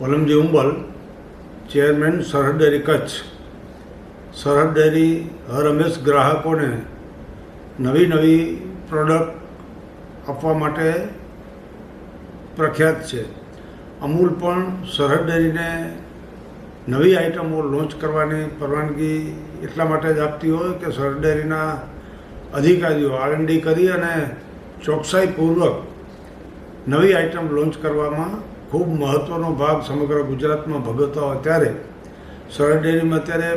Valamji Umbal, chairman સરહદ dairy Kutch. સરહદ dairy હર હંમેશ ગ્રાહકોને નવી પ્રોડક્ટ આપવા માટે પ્રખ્યાત છે. અમૂલ પણ સરહદ ડેરીને નવી આઇટમો લોન્ચ કરવાની પરવાનગી એટલા માટે જ આપતી હોય કે સરહદ ડેરીના અધિકારીઓ R&D કરી અને ચોકસાઈપૂર્વક નવી આઇટમ લોન્ચ કરવામાં ખૂબ મહત્ત્વનો ભાગ સમગ્ર ગુજરાતમાં ભજવતા હોય ત્યારે સરહદ ડેરીમાં અત્યારે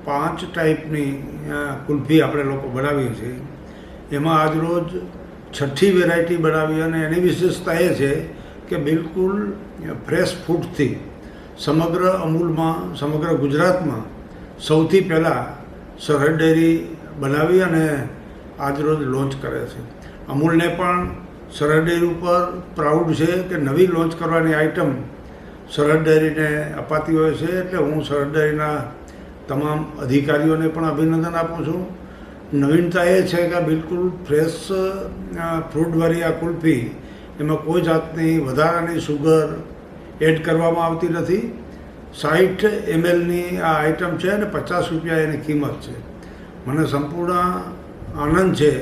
5 ટાઈપની કુલ્ફી આપણે લોકો બનાવીએ છીએ. એમાં આજરોજ 6ઠ્ઠી વેરાયટી બનાવી અને એની વિશેષતા એ છે કે બિલકુલ ફ્રેશ ફૂડથી સમગ્ર અમૂલમાં સમગ્ર ગુજરાતમાં સૌથી પહેલાં સરહદ ડેરી બનાવી અને આજરોજ લોન્ચ કરે છે. અમૂલને પણ સરહદ ડેરી ઉપર પ્રાઉડ છે કે નવી લોન્ચ કરવાની આઇટમ સરહદ ડેરીને અપાતી હોય છે. એટલે હું સરહદ ડેરીના તમામ અધિકારીઓને પણ અભિનંદન આપું છું. નવીનતા એ છે કે બિલકુલ ફ્રેશ ફ્રૂટવાળી આ કુલ્ફી, એમાં કોઈ જાતની વધારાની સુગર એડ કરવામાં આવતી નથી. 60 mlની આ આઇટમ છે અને 50 રૂપિયા એની કિંમત છે. મને સંપૂર્ણ આનંદ છે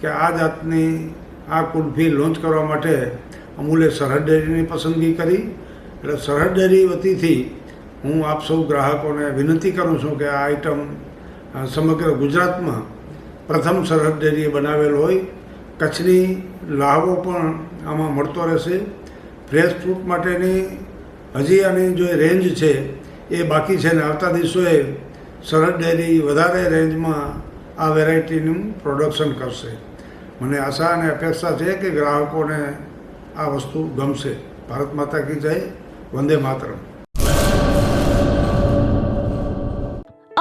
કે આ જાતની આ કુલ્ફી લોન્ચ કરવા માટે અમૂલે સરહદ ડેરીની પસંદગી કરી. એટલે સરહદ ડેરી વતીથી હું આપ સૌ ગ્રાહકોને વિનંતી કરું છું કે આ આઇટમ સમગ્ર ગુજરાતમાં પ્રથમ સરહદ ડેરીએ બનાવેલ હોય. કચ્છની લાહવો પણ આમાં મળતો રહેશે. ફ્રેશ ફ્રૂટ માટેની હજી આની જો રેન્જ છે એ બાકી છે ને આવતા દિવસોએ સરહદ ડેરી વધારે રેન્જમાં આ વેરાયટીનું પ્રોડક્શન કરશે. મને આશા અને અપેક્ષા છે કે ગ્રાહકોને આ વસ્તુ ગમશે. ભારત માતા કી જય. વંદે માતરમ.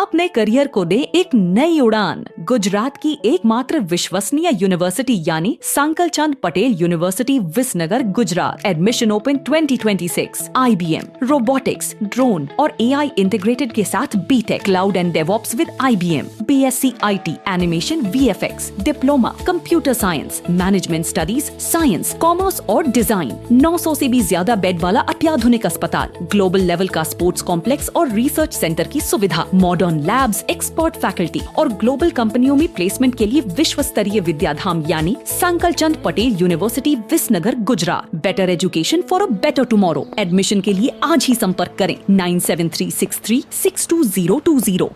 अपने करियर को दे एक नई उड़ान. गुजरात की एकमात्र विश्वसनीय यूनिवर्सिटी यानी Sankalchand Patel university Visnagar Gujarat. Admission open 2026. IBM, robotics, drone और AI इंटीग्रेटेड के साथ BTech, cloud and DevOps with IBM, BSc IT, animation, VFX, diploma, computer science, management studies, science, commerce और डिजाइन. 900 से भी ज्यादा बेड वाला अत्याधुनिक अस्पताल, ग्लोबल लेवल का स्पोर्ट्स कॉम्प्लेक्स और रिसर्च सेंटर की सुविधा, मॉडर्न लैब्स, एक्सपर्ट फैकल्टी और ग्लोबल कंपनियों में प्लेसमेंट के लिए विश्व स्तरीय विद्याधाम यानी Sankalchand Patel university Visnagar Gujarat. Better education for a better tomorrow. Admission के लिए आज ही संपर्क करें 9736362020.